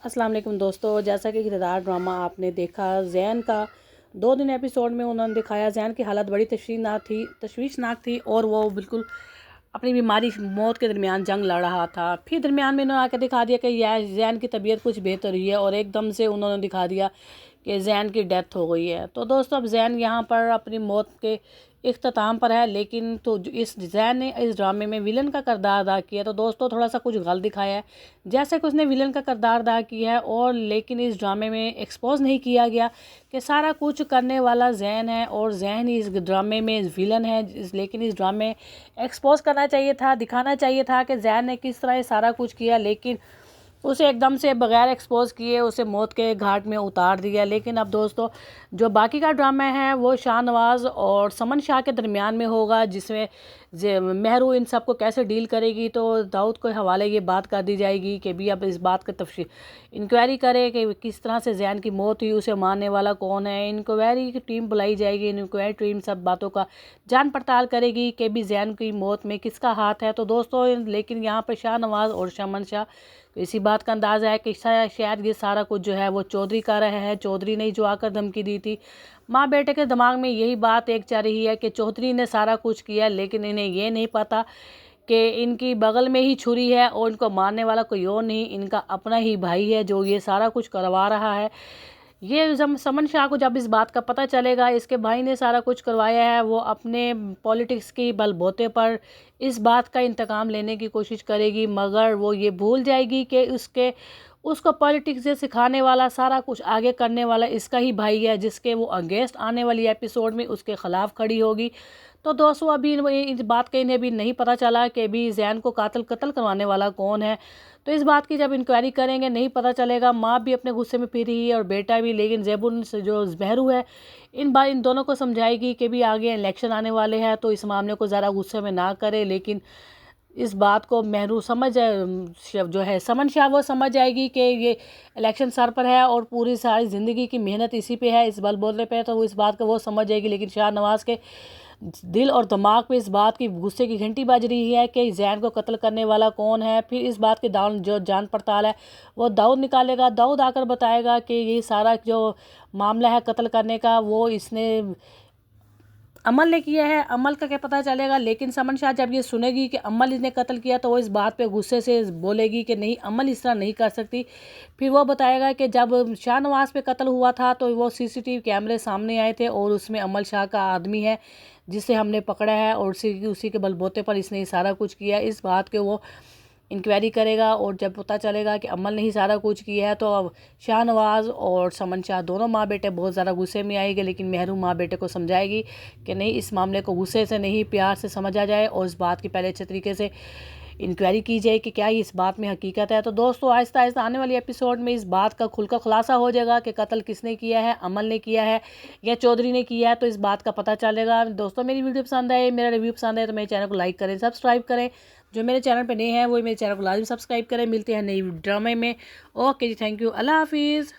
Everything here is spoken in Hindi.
अस्सलाम वालेकुम दोस्तों, जैसा कि किरदार ड्रामा आपने देखा जैन का 2 दिन एपिसोड में उन्होंने दिखाया जैन की हालत बड़ी तशवीशनाक थी और वो बिल्कुल अपनी बीमारी मौत के दरमियान जंग लड़ रहा था। फिर दरमियान में उन्होंने आके दिखा दिया कि जैन की तबीयत कुछ बेहतर हुई है और एकदम से उन्होंने दिखा दिया कि जैन की डेथ हो गई है। तो दोस्तों अब जैन यहाँ पर अपनी मौत के इख्तिताम पर है, लेकिन तो इस जैन ने इस ड्रामे में विलन का किरदार अदा किया। तो दोस्तों थोड़ा सा कुछ गलत दिखाया है, जैसे कि उसने विलन का किरदार अदा किया है और लेकिन इस ड्रामे में एक्सपोज नहीं किया गया कि सारा कुछ करने वाला जैन है और जैन ही इस ड्रामे में विलन है। लेकिन इस ड्रामे में एक्सपोज करना चाहिए था, दिखाना चाहिए था कि जैन ने किस तरह सारा कुछ किया, लेकिन उसे एकदम से बगैर एक्सपोज किए उसे मौत के घाट में उतार दिया। लेकिन अब दोस्तों जो बाकी का ड्रामा है वो शाहनवाज़ और समन शाह के दरमियान में होगा, जिसमें महरू इन सब को कैसे डील करेगी। तो दाऊद के हवाले ये बात कर दी जाएगी कि भी अब इस बात का तफसील इंक्वायरी करे कि किस तरह से जैन की मौत हुई, उसे मारने वाला कौन है। इंक्वायरी की टीम बुलाई जाएगी, इंक्वायरी टीम सब बातों का जान पड़ताल करेगी कि भी जैन की मौत में किसका हाथ है। तो दोस्तों लेकिन यहाँ पर शाहनवाज़ और समन शाह तो इसी बात का अंदाज़ा है कि शायद ये सारा कुछ जो है वो चौधरी का रहा है। चौधरी ने जो आकर धमकी दी थी, माँ बेटे के दिमाग में यही बात एक चल रही है कि चौधरी ने सारा कुछ किया, लेकिन इन्हें ये नहीं पता कि इनकी बगल में ही छुरी है और इनको मारने वाला कोई और नहीं, इनका अपना ही भाई है जो ये सारा कुछ करवा रहा है। ये समन शाह को जब इस बात का पता चलेगा इसके भाई ने सारा कुछ करवाया है, वो अपने पॉलिटिक्स की बलबूते पर इस बात का इंतकाम लेने की कोशिश करेगी, मगर वो ये भूल जाएगी कि उसको पॉलिटिक्स से सिखाने वाला सारा कुछ आगे करने वाला इसका ही भाई है, जिसके वो अगेंस्ट आने वाली एपिसोड में उसके ख़िलाफ़ खड़ी होगी। तो दोस्तों अभी इस बात का इन्हें भी नहीं पता चला कि भी जैन को कत्ल करवाने वाला कौन है। तो इस बात की जब इंक्वायरी करेंगे नहीं पता चलेगा। माँ भी अपने गुस्से में फिर रही है और बेटा भी, लेकिन ज़ैबुन से जो महरू है इन दोनों को समझाएगी कि भी आगे इलेक्शन आने वाले हैं तो इस मामले को ज़रा गुस्से में ना करे। लेकिन इस बात को महरू जो है समन शाह वो समझ जाएगी कि ये इलेक्शन सर पर है और पूरी सारी ज़िंदगी की मेहनत इसी पे है, इस बलबूते पे, तो वो इस बात को वो समझ जाएगी। लेकिन शाहनवाज़ के दिल और दिमाग पे इस बात की गुस्से की घंटी बज रही है कि जैन को कत्ल करने वाला कौन है। फिर इस बात की जो जान पड़ताल है वो दाऊद निकालेगा। दाऊद आकर बताएगा कि ये सारा जो मामला है कत्ल करने का वो इसने अमल ने किया है। अमल का क्या पता चलेगा, लेकिन समन शाह जब ये सुनेगी कि अमल इसने कत्ल किया तो वो इस बात पे गुस्से से बोलेगी कि नहीं, अमल इस तरह नहीं कर सकती। फिर वो बताएगा कि जब शाहनवाज़ पे कत्ल हुआ था तो वो सीसीटीवी कैमरे सामने आए थे और उसमें अमल शाह का आदमी है जिसे हमने पकड़ा है और उसी के बलबूते पर इसने सारा कुछ किया। इस बात के वो इंक्वायरी करेगा और जब पता चलेगा कि अमल ने ही सारा कुछ किया है तो अब शाहनवाज़ और समन शाह दोनों माँ बेटे बहुत ज़्यादा गुस्से में आएंगे। लेकिन महरू माँ बेटे को समझाएगी कि नहीं, इस मामले को गुस्से से नहीं प्यार से समझा जाए और इस बात की पहले अच्छे तरीके से इंक्वायरी की जाए कि क्या इस बात में हकीकत है। तो दोस्तों आहिस्ता आहिस्ता आने वाली एपिसोड में इस बात का खुलकर खुलासा हो जाएगा कि कत्ल किसने किया है, अमल ने किया है या चौधरी ने किया है। तो इस बात का पता चलेगा। दोस्तों मेरी वीडियो पसंद आए, मेरा रिव्यू पसंद आए तो मेरे चैनल को लाइक करें, सब्सक्राइब करें। जो मेरे चैनल पे नए हैं वो मेरे चैनल को लाजमी सब्सक्राइब करें। मिलते हैं नई ड्रामे में। ओके जी, थैंक यू, अल्लाह हाफिज़।